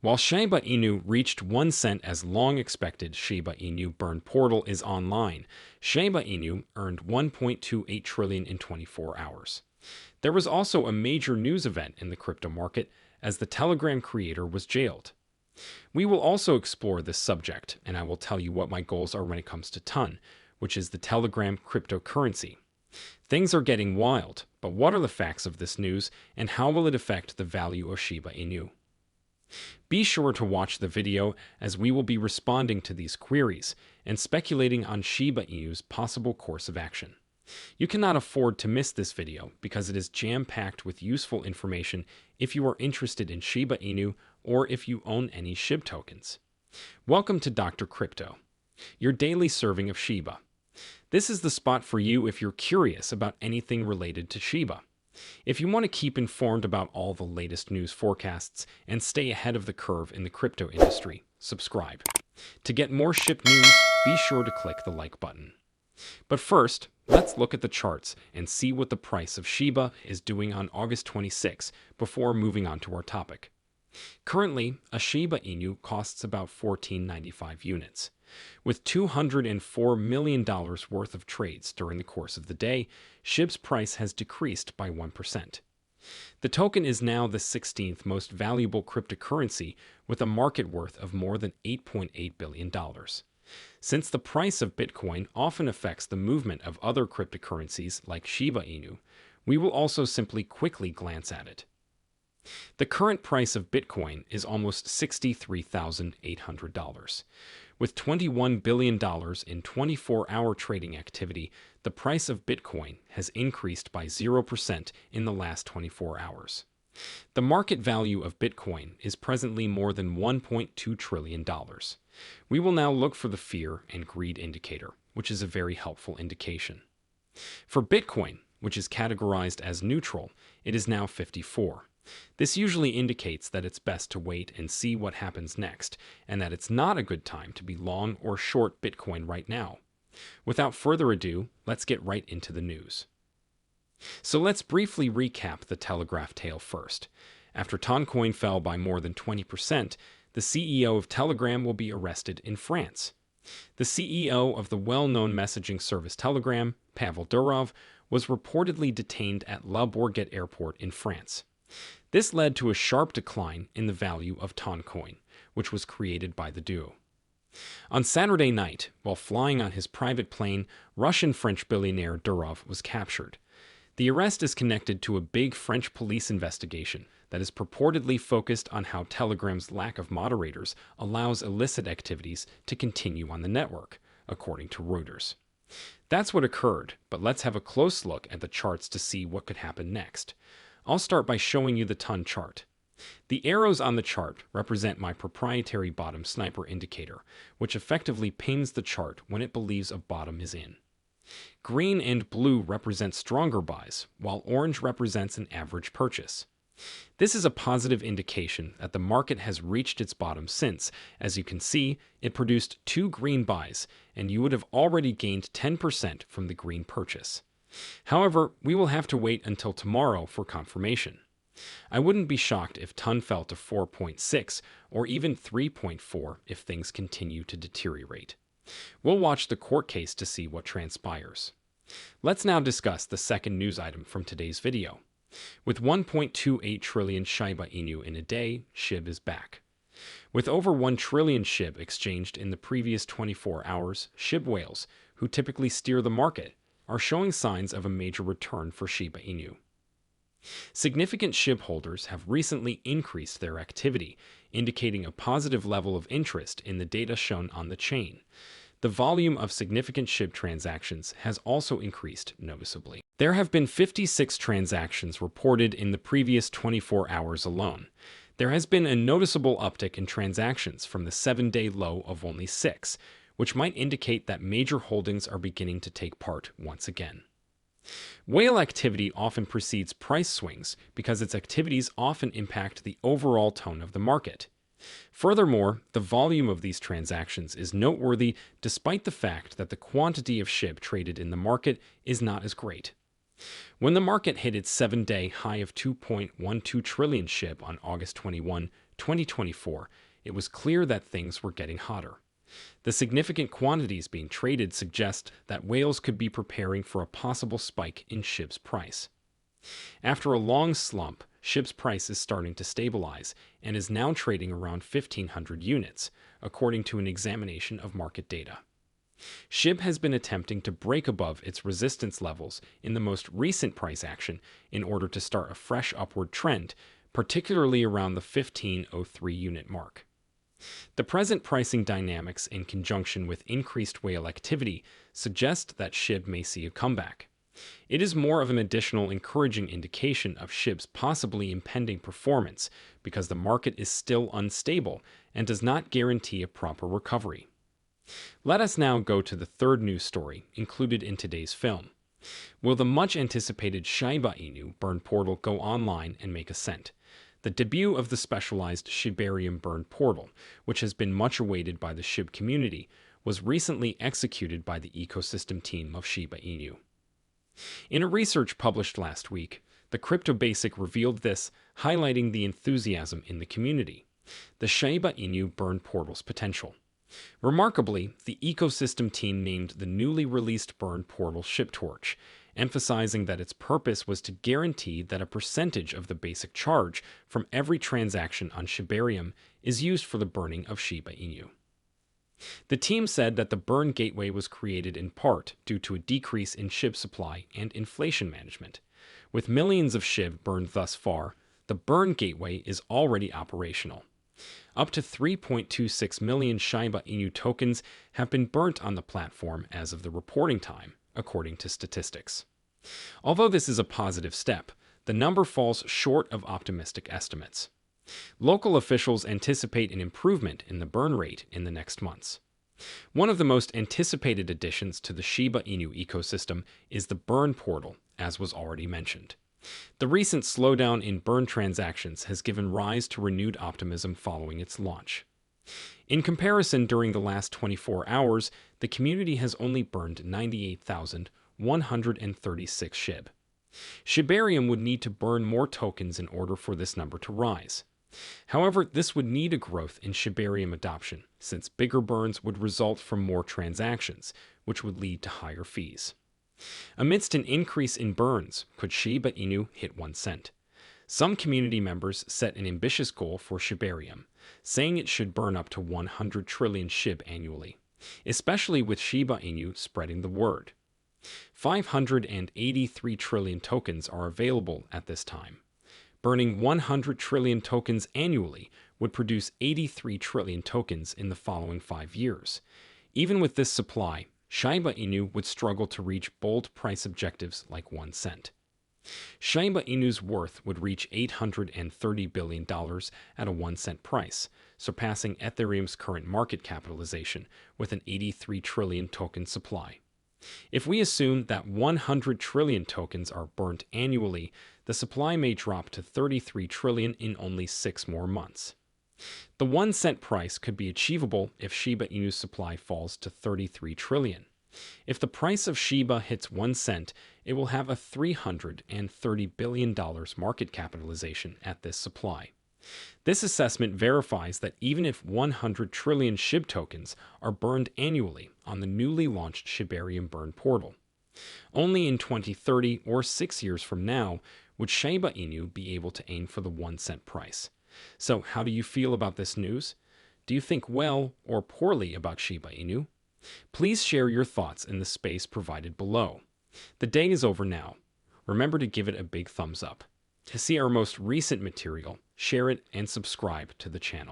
While Shiba Inu reached 1 cent as long-expected Shiba Inu burn portal is online, Shiba Inu earned 1.28 trillion in 24 hours. There was also a major news event in the crypto market as the Telegram creator was jailed. We will also explore this subject, and I will tell you what my goals are when it comes to TON, which is the Telegram cryptocurrency. Things are getting wild, but what are the facts of this news, and how will it affect the value of Shiba Inu? Be sure to watch the video as we will be responding to these queries and speculating on Shiba Inu's possible course of action. You cannot afford to miss this video because it is jam-packed with useful information if you are interested in Shiba Inu or if you own any Shib tokens. Welcome to Dr. Crypto, your daily serving of Shiba. This is the spot for you if you're curious about anything related to Shiba. If you want to keep informed about all the latest news forecasts and stay ahead of the curve in the crypto industry, subscribe. To get more Shib news, be sure to click the like button. But first, let's look at the charts and see what the price of Shiba is doing on August 26 before moving on to our topic. Currently, a Shiba Inu costs about 14.95 units. With $204 million worth of trades during the course of the day, Shib's price has decreased by 1%. The token is now the 16th most valuable cryptocurrency with a market worth of more than $8.8 billion. Since the price of Bitcoin often affects the movement of other cryptocurrencies like Shiba Inu, we will also simply quickly glance at it. The current price of Bitcoin is almost $63,800. With $21 billion in 24-hour trading activity, the price of Bitcoin has increased by 0% in the last 24 hours. The market value of Bitcoin is presently more than $1.2 trillion. We will now look for the fear and greed indicator, which is a very helpful indication. For Bitcoin, which is categorized as neutral, it is now 54. This usually indicates that it's best to wait and see what happens next, and that it's not a good time to be long or short Bitcoin right now. Without further ado, let's get right into the news. So let's briefly recap the Telegraph tale first. After Toncoin fell by more than 20%, the CEO of Telegram will be arrested in France. The CEO of the well-known messaging service Telegram, Pavel Durov, was reportedly detained at La Bourget airport in France. This led to a sharp decline in the value of Toncoin, which was created by the duo. On Saturday night, while flying on his private plane, Russian-French billionaire Durov was captured. The arrest is connected to a big French police investigation that is purportedly focused on how Telegram's lack of moderators allows illicit activities to continue on the network, according to Reuters. That's what occurred, but let's have a close look at the charts to see what could happen next. I'll start by showing you the TON chart. The arrows on the chart represent my proprietary bottom sniper indicator, which effectively pings the chart when it believes a bottom is in. Green and blue represent stronger buys, while orange represents an average purchase. This is a positive indication that the market has reached its bottom since, as you can see, it produced 2 green buys, and you would have already gained 10% from the green purchase. However, we will have to wait until tomorrow for confirmation. I wouldn't be shocked if TON fell to 4.6 or even 3.4 if things continue to deteriorate. We'll watch the court case to see what transpires. Let's now discuss the second news item from today's video. With 1.28 trillion Shiba Inu in a day, Shib is back. With over 1 trillion Shib exchanged in the previous 24 hours, Shib whales, who typically steer the market, are showing signs of a major return for Shiba Inu. Significant Shib holders have recently increased their activity, indicating a positive level of interest in the data shown on the chain. The volume of significant Shib transactions has also increased noticeably. There have been 56 transactions reported in the previous 24 hours alone. There has been a noticeable uptick in transactions from the 7-day low of only 6, which might indicate that major holdings are beginning to take part once again. Whale activity often precedes price swings because its activities often impact the overall tone of the market. Furthermore, the volume of these transactions is noteworthy despite the fact that the quantity of Shib traded in the market is not as great. When the market hit its 7-day high of 2.12 trillion Shib on August 21, 2024, it was clear that things were getting hotter. The significant quantities being traded suggest that whales could be preparing for a possible spike in SHIB's price. After a long slump, SHIB's price is starting to stabilize and is now trading around 1,500 units, according to an examination of market data. SHIB has been attempting to break above its resistance levels in the most recent price action in order to start a fresh upward trend, particularly around the 1,503 unit mark. The present pricing dynamics in conjunction with increased whale activity suggest that SHIB may see a comeback. It is more of an additional encouraging indication of SHIB's possibly impending performance because the market is still unstable and does not guarantee a proper recovery. Let us now go to the third news story included in today's film. Will the much-anticipated Shiba Inu burn portal go online and make a cent? The debut of the specialized Shibarium burn portal, which has been much awaited by the SHIB community, was recently executed by the ecosystem team of Shiba Inu. In a research published last week, the Crypto Basic revealed this, highlighting the enthusiasm in the community. The Shiba Inu burn portal's potential. Remarkably, the ecosystem team named the newly released burn portal ShibTorch, emphasizing that its purpose was to guarantee that a percentage of the basic charge from every transaction on Shibarium is used for the burning of Shiba Inu. The team said that the burn gateway was created in part due to a decrease in SHIB supply and inflation management. With millions of SHIB burned thus far, the burn gateway is already operational. Up to 3.26 million Shiba Inu tokens have been burnt on the platform as of the reporting time, according to statistics. Although this is a positive step, the number falls short of optimistic estimates. Local officials anticipate an improvement in the burn rate in the next months. One of the most anticipated additions to the Shiba Inu ecosystem is the burn portal, as was already mentioned. The recent slowdown in burn transactions has given rise to renewed optimism following its launch. In comparison, during the last 24 hours, the community has only burned 98,136 SHIB. Shibarium would need to burn more tokens in order for this number to rise. However, this would need a growth in Shibarium adoption, since bigger burns would result from more transactions, which would lead to higher fees. Amidst an increase in burns, could Shiba Inu hit 1 cent? Some community members set an ambitious goal for Shibarium, saying it should burn up to 100 trillion SHIB annually, especially with Shiba Inu spreading the word. 583 trillion tokens are available at this time. Burning 100 trillion tokens annually would produce 83 trillion tokens in the following 5 years. Even with this supply, Shiba Inu would struggle to reach bold price objectives like 1 cent. Shiba Inu's worth would reach $830 billion at a 1 cent price, surpassing Ethereum's current market capitalization with an 83 trillion token supply. If we assume that 100 trillion tokens are burnt annually, the supply may drop to 33 trillion in only 6 more months. The 1 cent price could be achievable if Shiba Inu's supply falls to 33 trillion. If the price of Shiba hits 1 cent, it will have a $330 billion market capitalization at this supply. This assessment verifies that even if 100 trillion SHIB tokens are burned annually on the newly launched Shibarium burn portal, only in 2030 or 6 years from now would Shiba Inu be able to aim for the 1 cent price. So how do you feel about this news? Do you think well or poorly about Shiba Inu? Please share your thoughts in the space provided below. The day is over now. Remember to give it a big thumbs up. To see our most recent material, share it and subscribe to the channel.